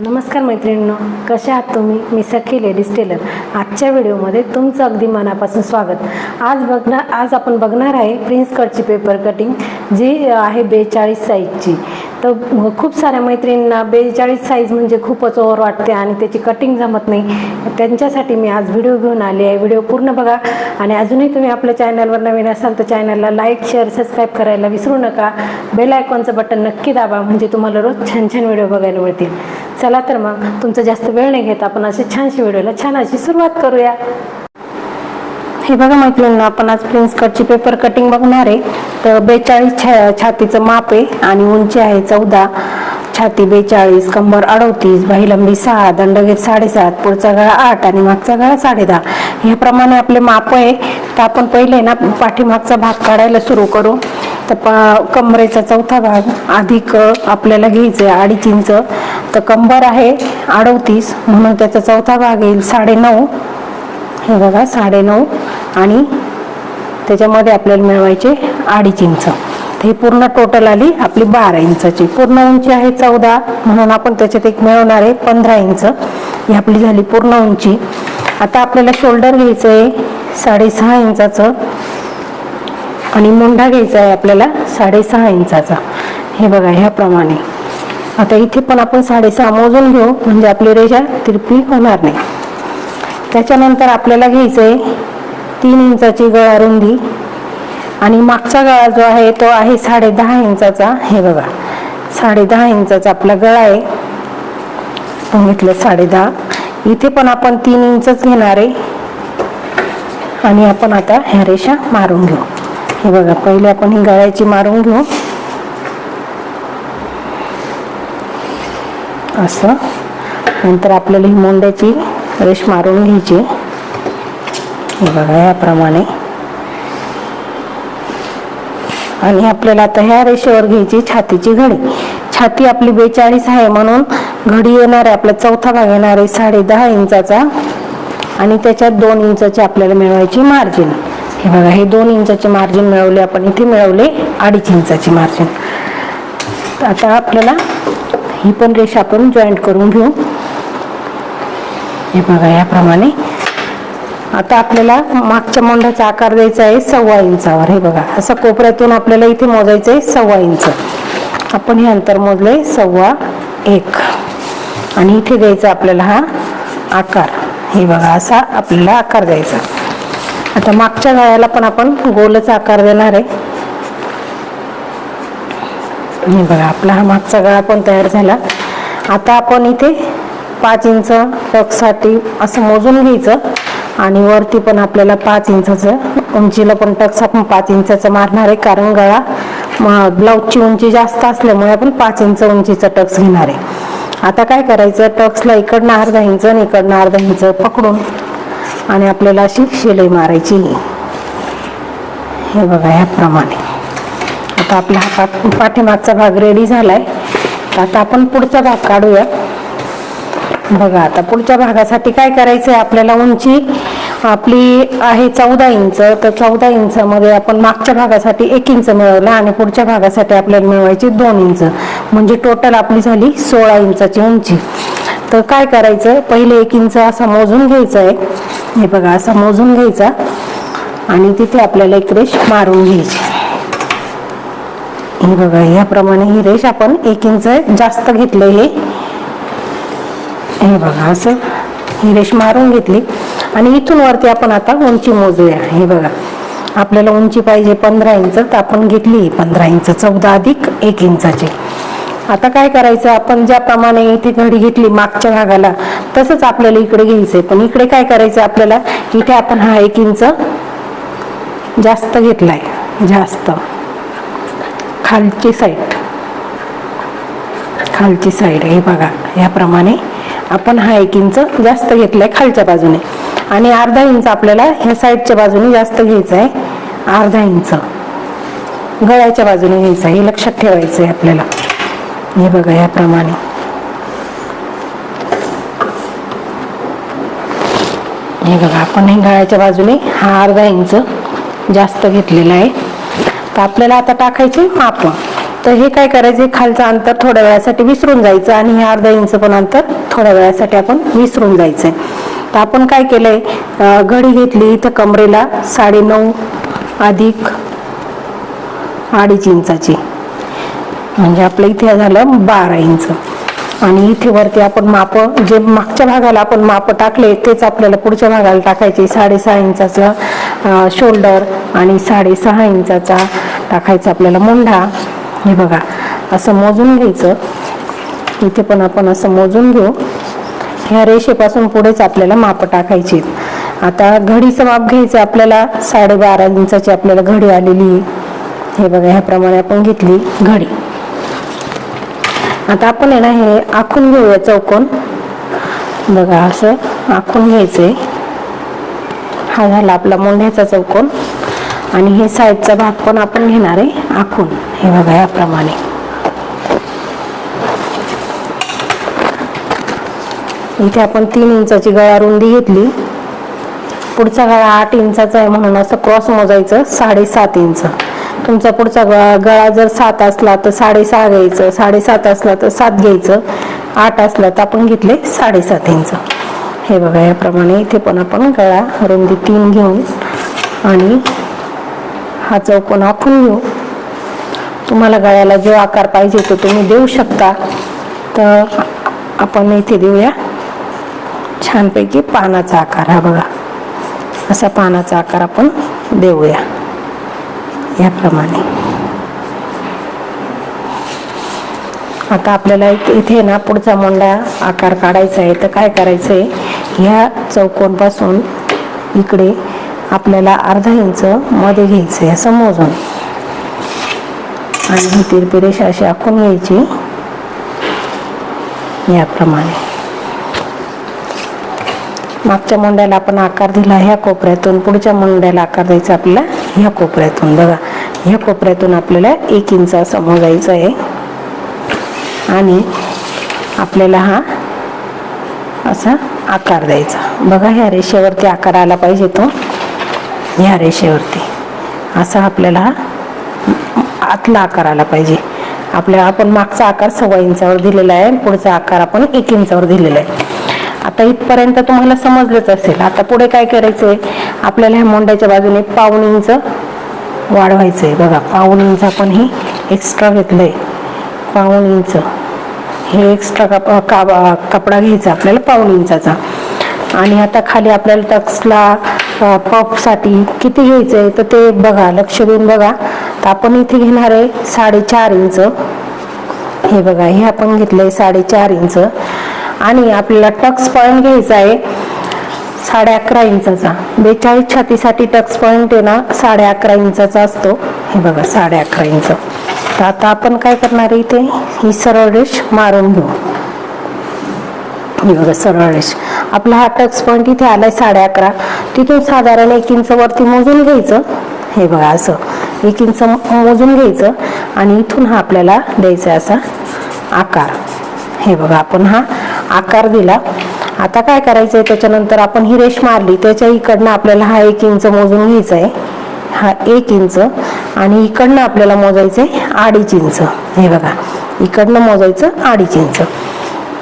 नमस्कार मैत्रिणींनो, कशा आहात तुम्ही? मी सखी लेडीज टेलर. आजच्या व्हिडिओमध्ये तुमचं अगदी मनापासून स्वागत. आज आपण बघणार आहे प्रिन्स कटची पेपर कटिंग, जी आहे 42 साईजची. तर खूप साऱ्या मैत्रिणींना 42 साईज म्हणजे खूपच ओव्हर वाटते आणि त्याची कटिंग जमत नाही. त्यांच्यासाठी मी आज व्हिडिओ घेऊन आली आहे. व्हिडिओ पूर्ण बघा आणि अजूनही तुम्ही आपल्या चॅनलवर नवीन असाल तर चॅनलला लाईक, शेअर, सबस्क्राईब करायला विसरू नका. बेल आयकॉनचं बटन नक्की दाबा, म्हणजे तुम्हाला रोज छान छान व्हिडिओ बघायला मिळतील. चला तर मग तुमचा जास्त वेळ नाही घेत, आपण अशी छानशी व्हिडिओला छान अशी सुरुवात करूया. हे बघा मैत्रिणींनो, आपण आज प्रिन्स कटची पेपर कटिंग बघणार आहे. तर 42 छातीचं माप आहे आणि उंची आहे 14, छाती 42, कंबर 38, बाही लंबी 6, दंडगेप 7.5, पुढचा गळा 8 आणि मागचा गळा 10.5. ह्याप्रमाणे आपले माप आहे. तर आपण पहिले ना पाठीमागचा भाग काढायला सुरू करू. तर कमरेचा चौथा भाग अधिक आपल्याला घ्यायचं आहे 2.5 इंच. तर कंबर आहे 38, म्हणून त्याचा चौथा भाग येईल 9.5. हे बघा 9.5 आणि त्याच्यामध्ये आपल्याला मिळवायचे 2.5 इंच. हे पूर्ण टोटल आली आपली 12 इंचाची. पूर्ण उंची आहे 14, म्हणून आपण त्याच्यात एक मिळवणार आहे 15 इंच. ही आपली झाली पूर्ण उंची. आता आपल्याला शोल्डर घ्यायचं आहे 6.5 इंचाचं आणि मुंडा घ्यायचा आहे आपल्याला 6.5 इंचाचा. हे बघा ह्याप्रमाणे. आता इथे पण आपण 6.5 मोजून घेऊ, म्हणजे आपली रेषा तिरपी होणार नाही. त्याच्यानंतर आपल्याला घ्यायचं आहे 3 इंचाची गळा रुंदी आणि मागचा गळा जो आहे तो आहे 10.5 इंचाचा. हे बघा 10.5 इंचाचा आपला गळा आहे. घेतलं 10.5. इथे पण आपण 3 इंचच घेणार आहे आणि आपण आता ह्या रेषा मारून घेऊ. हे बघा पहिले आपण ही गळ्याची मारून घेऊ असं. नंतर आपल्याला ही मोंड्याची रेष मारून घ्यायची. हे बघा याप्रमाणे. आणि आपल्याला आता ह्या रेषेवर घ्यायची छातीची घडी. छाती आपली 42 आहे, म्हणून घडी येणार आहे आपला चौथा भाग येणार आहे 10.5 इंचाचा आणि त्याच्यात 2 इंचाची आपल्याला मिळवायची मार्जिन. हे बघा हे 2 इंचाचे मार्जिन मिळवले आपण. इथे मिळवले 2.5 इंचाची मार्जिन. आता आपल्याला ही पण रेषा आपण जॉईंट करून घेऊ. हे बघा याप्रमाणे. आता आपल्याला मागच्या मोंढ्याचा आकार द्यायचा आहे 1.25 इंचावर. हे बघा असं कोपऱ्यातून आपल्याला इथे मोजायचं आहे 1.25 इंच. आपण हे अंतर मोजले 1.25 आणि इथे द्यायचा आपल्याला हा आकार. हे बघा असा आपल्याला आकार द्यायचा. आता मागच्या गळ्याला पण आपण गोलच आकार देणार आहे. हे बघा आपला हा मागचा गळा पण तयार झाला. आता आपण इथे 5 इंच टक्ससाठी असं मोजून घ्यायचं आणि वरती पण आपल्याला 5 इंचाचं, उंचीला पण टक्स आपण 5 इंचाचं मारणार आहे, कारण गळा ब्लाऊजची उंची जास्त असल्यामुळे आपण 5 इंच उंचीचा टक्स घेणार आहे. आता काय करायचं, टक्सला इकडनं 1/2 इंच आणि इकडनं 1/2 इंच पकडून आणि आपल्याला अशी शिलाई मारायची. हे बघा ह्याप्रमाणे. आता आपला हा पाठीमागचा भाग रेडी झालाय. आता आपण पुढचा भाग काढूया. बघा आता पुढच्या भागासाठी काय करायचं आहे, आपल्याला उंची आपली आहे 14 इंच. तर 14 इंचामध्ये आपण मागच्या भागासाठी 1 इंच मिळवला आणि पुढच्या भागासाठी आपल्याला मिळवायची 2 इंच, म्हणजे टोटल आपली झाली 16 इंचाची उंची. तर काय करायचं, पहिले 1 इंच असा मोजून घ्यायचा आहे. हे बघा असा मोजून घ्यायचा आणि तिथे आपल्याला एक रेष मारून घ्यायची. हे बघा याप्रमाणे ही रेष आपण 1 इंच जास्त घेतलं. हे बघा असं ही रेष मारून घेतली आणि इथून वरती आपण आता उंची मोजूया. हे बघा आपल्याला उंची पाहिजे 15 इंच, तर आपण घेतली 15 इंच. 14 अधिक 1 इंचाची. आता काय करायचं, आपण ज्याप्रमाणे इथे घडी घेतली मागच्या भागाला तसंच आपल्याला इकडे घ्यायचंय. पण इकडे काय करायचं आपल्याला, इथे आपण हा 1 इंच जास्त घेतलाय, जास्त खालची साईड. हे बघा याप्रमाणे आपण हा 1 इंच जास्त घेतलाय खालच्या बाजूने आणि 1/2 इंच आपल्याला ह्या साईडच्या बाजूने जास्त घ्यायचं आहे. 1/2 इंच गळ्याच्या बाजूने घ्यायचं आहे, हे लक्षात ठेवायचं आहे आपल्याला. हे बघा याप्रमाणे. हे बघा आपण हे गळ्याच्या बाजूने हा 1/2 इंच जास्त घेतलेला आहे. तर आपल्याला आता टाकायचे माप. तर हे काय करायचं, खालचं अंतर थोड्या वेळासाठी विसरून जायचं आणि हे अर्धा इंच पण अंतर थोड्या वेळासाठी आपण विसरून जायचंय. तर आपण काय केलंय, घडी घेतली इथं कमरेला 9.5 अधिक 2.5 इंचाची, म्हणजे आपलं इथे झालं 12 इंच. आणि इथे वरती आपण माप, जे मागच्या भागाला आपण माप टाकले तेच आपल्याला पुढच्या भागाला टाकायचे. 6.5 इंचाचा शोल्डर आणि 6.5 इंचाचा टाकायचा आपल्याला मुंढा. हे बघा असं मोजून घ्यायचं. इथे पण आपण असं मोजून घेऊ. ह्या रेषेपासून पुढेच आपल्याला माप टाकायची. आता घडीचं माप घ्यायचं आपल्याला. 12.5 इंचाची आपल्याला घडी आलेली आहे. हे बघा ह्याप्रमाणे आपण घेतली घडी. आता आपण आहे ना हे आखून घेऊया चौकोन. बघा असं आखून घ्यायचंय. हा झाला आपला मुंढ्याचा चौकोन. आणि हे साईडचा भाग पण आपण घेणार आहे आखून. हे बघा याप्रमाणे. इथे आपण 3 इंचाची गळा रुंदी घेतली. पुढचा गळा 8 इंचाचा आहे म्हणून असं क्रॉस मोजायचं 7.5 इंच. तुमचा पुढचा गळा जर 7 असला तर 6.5 घ्यायचं, 7.5 असला तर 7 घ्यायचं, 8 असला तर आपण घेतले 7.5 इंच. हे बघा याप्रमाणे इथे पण आपण गळा रुंदी 3 घेऊन आणि हा चौकोन आखून घेऊ. तुम्हाला गळ्याला जो आकार पाहिजे तो तुम्ही देऊ शकता. तर आपण इथे देऊया छानपैकी पानाचा आकार. हा बघा असा पानाचा आकार आपण देऊया याप्रमाणे. आता आपल्याला इथे ना पुढचा मुंडा आकार काढायचा आहे. तर काय करायचंय, ह्या चौकोन पासून इकडे आपल्याला अर्धा इंच मध्ये घ्यायचंय असं मोजून. आणि ही तिरपी रेषा अशी आखून घ्यायची याप्रमाणे. मागच्या मुंड्याला आपण आकार दिला ह्या कोपऱ्यातून, पुढच्या मुंड्याला आकार द्यायचा आपल्याला ह्या कोपऱ्यातून. बघा ह्या कोपऱ्यातून आपल्याला 1 इंच असं मोजायचं आहे. आणि आपल्याला हा असा आकार द्यायचा. बघा ह्या रेषेवरती आकार आला पाहिजे तो. ह्या रेषेवरती असा आपल्याला आतला आकार आला पाहिजे. आपण मागचा आकार 1.25 इंचावर दिलेला आहे, पुढचा आकार आपण 1 इंचावर दिलेला आहे. आता इथपर्यंत तुम्हाला समजलंच असेल. आता पुढे काय करायचंय, आपल्याला ह्या मुंड्याच्या बाजूने 1.25 इंच वाढवायचंय. बघा 1.25 इंच आपण हे एक्स्ट्रा घेतलंय. 1.25 इंच हे एक्स्ट्रा कपडा घ्यायचा आपल्याला 1.25 इंचाचा. आणि आता खाली आपल्याला टक्सला पफसाठी किती घ्यायचंय तर ते बघा, लक्ष देऊन बघा. तर आपण इथे घेणार आहे 4.5 इंच. हे बघा हे आपण घेतलंय 4.5 इंच. आणि आपल्याला टक्स पॉइंट घ्यायचा आहे 11.5 इंचाचा. 42 छातीसाठी टक्स पॉइंट आहे ना 11.5 इंचाचा असतो. हे बघा 11.5 इंच. तर आता आपण काय करणार आहे, इथे ही सरळ रेष मारून घेऊ. हे बघा सरळ रेष. आपला हा टक्स पॉइंट इथे आलाय 11.5. तिथून साधारण 1 इंच वरती मोजून घ्यायचं. हे बघा असं 1 इंच मोजून घ्यायचं आणि इथून हा आपल्याला द्यायचा असा आकार. हे बघा आपण हा आकार दिला. आता काय करायचंय, त्याच्यानंतर आपण ही रेष मारली त्याच्या इकडनं आपल्याला हा 1 इंच मोजून घ्यायचा आहे. हा 1 इंच आणि इकडनं आपल्याला मोजायचंय 2.5 इंच. हे बघा इकडनं मोजायचं 2.5 इंच.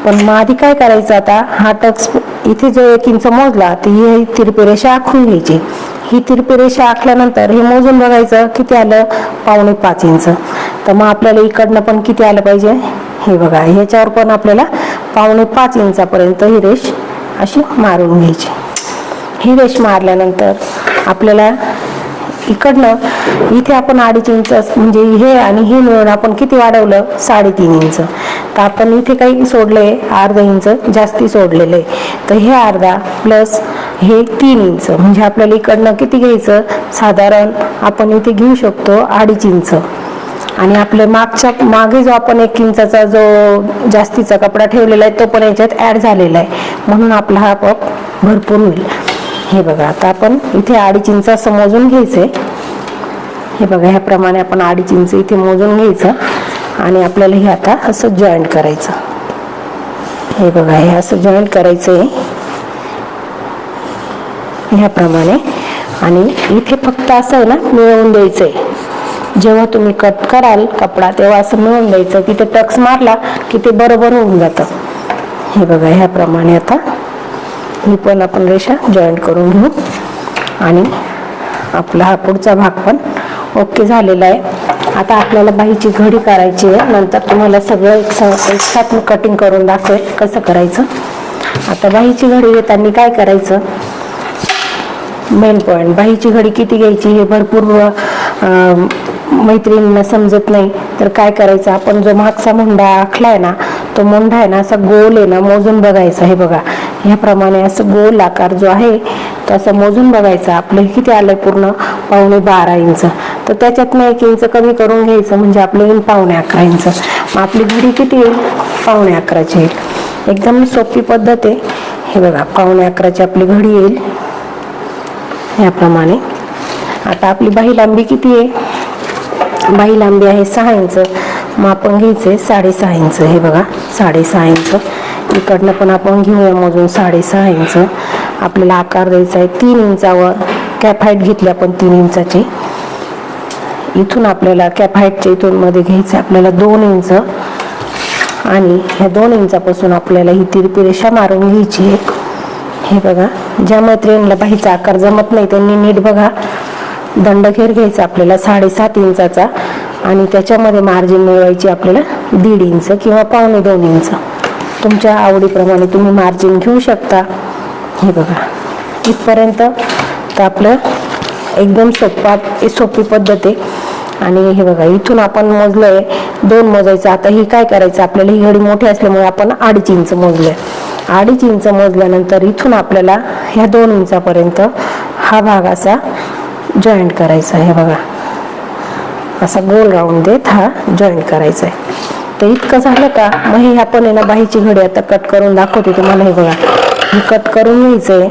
पण मग आधी काय करायचं, आता हा टक्स इथे जो 1 इंच मोजला ती ही तिरपी रेषा आखून घ्यायची. ही तिरपी रेषा आखल्यानंतर हे मोजून बघायचं किती आलं, 4.25 इंच. तर मग आपल्याला इकडनं पण किती आलं पाहिजे, हे बघा ह्याच्यावर पण आपल्याला 4.25 इंचापर्यंत ही रेष अशी मारून घ्यायची. ही रेष मारल्यानंतर आपल्याला इकडनं इथे आपण 2.5 इंच म्हणजे हे आणि हे मिळून आपण किती वाढवलं, 3.5 इंच. तर आपण इथे काही सोडलंय, अर्धा इंच जास्ती सोडलेलं आहे. तर हे अर्धा प्लस हे 3 इंच म्हणजे आपल्याला इकडनं किती घ्यायचं, साधारण आपण इथे घेऊ शकतो 2.5 इंच. आणि आपल्या मागे जो आपण 1 इंचाचा जो जास्तीचा कपडा ठेवलेला आहे तो पण याच्यात ऍड झालेला आहे, म्हणून आपला हा पप भरपूर होईल. हे बघा आता आपण इथे 2.5 इंच असं मोजून घ्यायचंय. हे बघा ह्याप्रमाणे आपण 2.5 इंच इथे मोजून घ्यायचं आणि आपल्याला हे आता असं जॉईंट करायचं. हे बघा हे असं जॉईंट करायचंय ह्याप्रमाणे. आणि इथे फक्त असं आहे ना मिळवून द्यायचंय. जेव्हा तुम्ही कट कराल कपडा तेव्हा असं मिळून द्यायचं की ते टक्स मारला की ते बरोबर होऊन जातं. हे बघा ह्याप्रमाणे आता ही पण आपण रेषा जॉईंट करून घेऊ आणि आपला हा पुढचा भाग पण ओके झालेला आहे. आता आपल्याला बाहीची घडी करायची आहे. नंतर तुम्हाला सगळं एक साथ कटिंग करून दाखवेल कसं करायचं. आता बाहीची घडी घेताना काय करायचं, मेन पॉईंट बाहीची घडी किती घ्यायची हे भरपूर मैत्रिणींना समजत नाही. तर काय करायचं, आपण जो मागचा मुंडा आखलाय ना तो मुंडा आहे ना असा गोल आहे ना मोजून बघायचा. हे बघा ह्याप्रमाणे असं गोल आकार जो आहे तो असं मोजून बघायचा. आपलं किती आलंय पूर्ण 12.5 इंच, तर त्याच्यातनं 1 इंच कमी करून घ्यायचं म्हणजे आपलं येईल 11.25 इंच. मग आपली घडी किती येईल 11.25 येईल. एकदम सोपी पद्धत आहे. हे बघा 11.25 आपली घडी येईल याप्रमाणे. आता आपली बाही लांबी किती आहे, बाही लांबी आहे 6 इंच. मग आपण घ्यायचे 6.5 इंच. हे बघा 6.5 इंच. इकडनं पण आपण घेऊया मोजून 6.5 इंच. आपल्याला आकार द्यायचा आहे 3 इंचावर. कॅप हाईट घेतली आपण 3 इंचाची. इथून आपल्याला कॅप हाईटच्या इथून मध्ये घ्यायचं आपल्याला 2 इंच आणि ह्या 2 इंचापासून आपल्याला ही तिरपी रेषा मारून घ्यायची आहे. हे बघा ज्या मैत्रिणीला बाहीचा आकार जमत नाही त्यांनी नीट बघा. दंडघेर घ्यायचा आपल्याला 7.5 इंचाचा आणि त्याच्यामध्ये मार्जिन मिळवायची आपल्याला 1.5 इंच किंवा 1.25 इंच. तुमच्या आवडीप्रमाणे तुम्ही मार्जिन घेऊ शकता. हे बघा इथपर्यंत तर आपलं एकदम सोपी पद्धत आहे. आणि हे बघा इथून आपण मोजलंय 2 मोजायचं. आता ही काय करायचं, आपल्याला ही घडी मोठी असल्यामुळे आपण 2.5 इंच मोजलंय. 2.5 इंच मोजल्यानंतर इथून आपल्याला ह्या 2 इंचापर्यंत हा भाग असा जॉईंट करायचा. हे बघा असा गोल राऊंड देत हा जॉईंट करायचा आहे. तर इतकं झालं का, मग हे आपण आहे ना बाहीची घडी आता कट करून दाखवते तुम्हाला. हे बघा हे कट करून घ्यायचंय.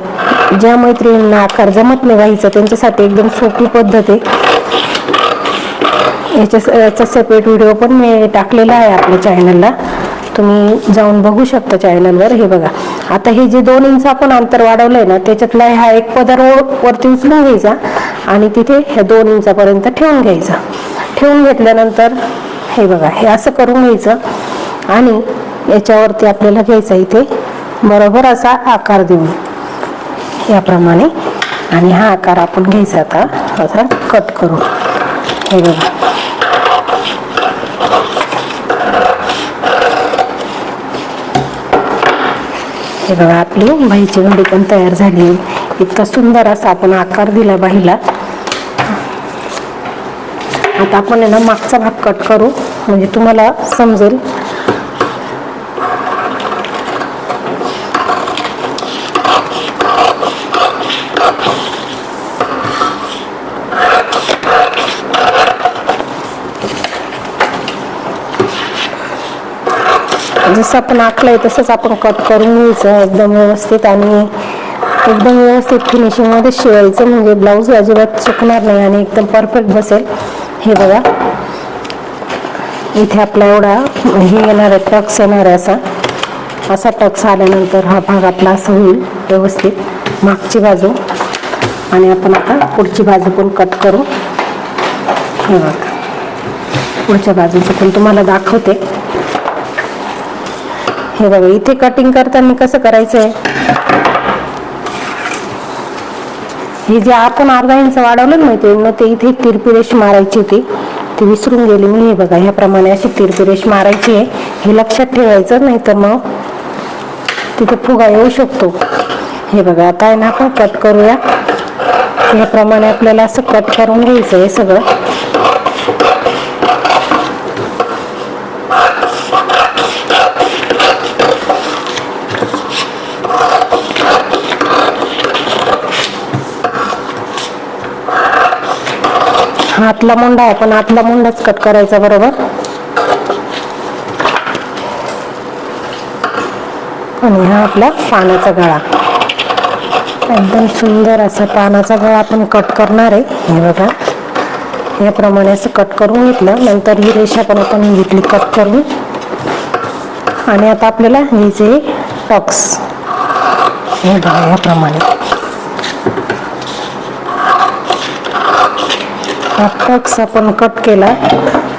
ज्या मैत्रिणींना आकार जमत नाही बाहीचा त्यांच्यासाठी एकदम सोपी पद्धत आहे. याचा सेपरेट व्हिडिओ पण मी टाकलेला आहे आपल्या चॅनलला, तुम्ही जाऊन बघू शकता चॅनलवर. हे बघा आता हे जे 2 इंच आपण अंतर वाढवलंय ना त्याच्यातला हा एक पदर वरती उचलून घ्यायचा आणि तिथे ह्या 2 इंचापर्यंत ठेवून घ्यायचा. ठेवून घेतल्यानंतर हे बघा हे असं करून घ्यायचं आणि याच्यावरती आपल्याला घ्यायचा इथे बरोबर असा आकार देऊन याप्रमाणे. आणि हा आकार आपण घ्यायचा आता असा कट करू. हे बघा हे बघा आपली बाहीची घडी पण तयार झाली. इतका सुंदर असा आपण आकार दिला बाहीला. आता आपण आहे ना मागचा भाग कट करू म्हणजे तुम्हाला समजेल. जसं आपण आखलंय तसंच आपण कट करून घ्यायचं एकदम व्यवस्थित आणि एकदम व्यवस्थित फिनिशिंग मध्ये शिवायचं म्हणजे ब्लाऊज अजिबात चुकणार नाही आणि एकदम परफेक्ट बसेल. हे बघा इथे आपला एवढा हे येणार आहे टक्स येणार आहे. असा टक्स आल्यानंतर हा भाग आपला असा होईल व्यवस्थित मागची बाजू. आणि आपण आता पुढची बाजू पण कट करू. हे बघा पुढच्या बाजूचं पण तुम्हाला दाखवते. हे बघा इथे कटिंग करताना कसं करायचंय, हे जे आपण अर्धा इंच वाढवलं ना ते इथे तिरपी रेष मारायची होती ती विसरून गेली मी. हे बघा ह्याप्रमाणे अशी तिरपी रेष मारायची आहे. हे लक्षात ठेवायचं नाही तर मग तिथे फुगा येऊ शकतो. हे बघा आता आहे ना आपण कट करूया. ह्याप्रमाणे आपल्याला असं कट करून घ्यायचं आहे सगळं. आतला मुंडा आहे पण आतला मुंडाच कट करायचा बरोबर. आणि हा आपला पानाचा गळा एकदम सुंदर असा पानाचा गळा आपण कट करणार आहे. हे बघा याप्रमाणे असं कट करून घेतलं. नंतर ही रेषा पण आपण घेतली कट करून. आणि आता आपल्याला घ्यायचे टक्स. हे बघा याप्रमाणे हा टक्स आपण कट केला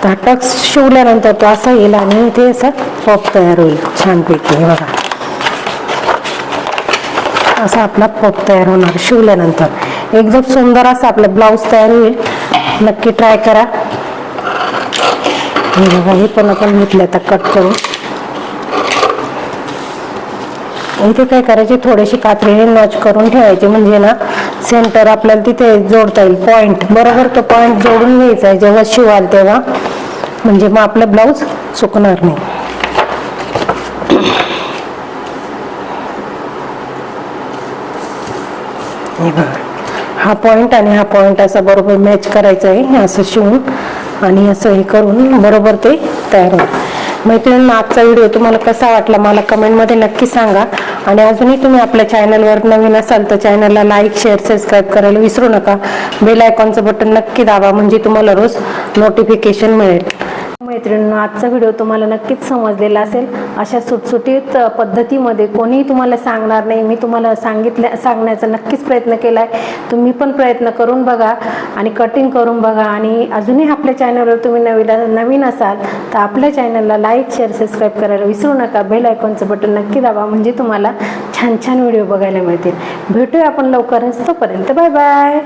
तर टक्स शिवल्यानंतर तो असा येईल आणि इथे असं पॉप तयार होईल छानपैकी. हे बघा असा आपला पॉप तयार होणार शिवल्यानंतर. एकदम सुंदर असा आपला ब्लाऊज तयार होईल. नक्की ट्राय करा. हे बघा हे पण आपण घेतले आता कट करून. इथे काय करायचे थोडेसे कात्रीने नॉच करून ठेवायचे म्हणजे ना सेंटर आपल्याला तिथे जोडता येईल. पॉइंट बरोबर तो पॉइंट जोडून घ्यायचा आहे जेव्हा शिवाल तेव्हा, म्हणजे मग आपलं ब्लाऊज चुकणार नाही. हे बघा हा पॉइंट आणि हा पॉइंट असा बरोबर मॅच करायचा आहे असं शिवून आणि असं हे करून बरोबर ते तयार होईल. मैत्रिणींनो आजचा व्हिडिओ तुम्हाला कसा वाटला मला कमेंटमध्ये नक्की सांगा. आणि अजूनही तुम्ही आपल्या चॅनलवर नवीन असाल तर चॅनलला लाईक शेअर सबस्क्राईब करायला विसरू नका. बेल आयकॉनचं बटन नक्की दाबा म्हणजे तुम्हाला रोज नोटिफिकेशन मिळेल. मैत्रिणींनो आजचा व्हिडिओ तुम्हाला नक्कीच समजलेला असेल. अशा सुटसुटीत पद्धतीमध्ये कोणीही तुम्हाला सांगणार नाही. मी तुम्हाला सांगण्याचा नक्कीच प्रयत्न केला आहे. तुम्ही पण प्रयत्न करून बघा आणि कटिंग करून बघा. आणि अजूनही आपल्या चॅनलवर तुम्ही नवीन असाल तर आपल्या चॅनलला लाईक शेअर सबस्क्राईब करायला विसरू नका. बेल आयकॉनचं बटन नक्की दाबा म्हणजे तुम्हाला छान छान व्हिडिओ बघायला मिळतील. भेटूया आपण लवकरच. तोपर्यंत बाय बाय.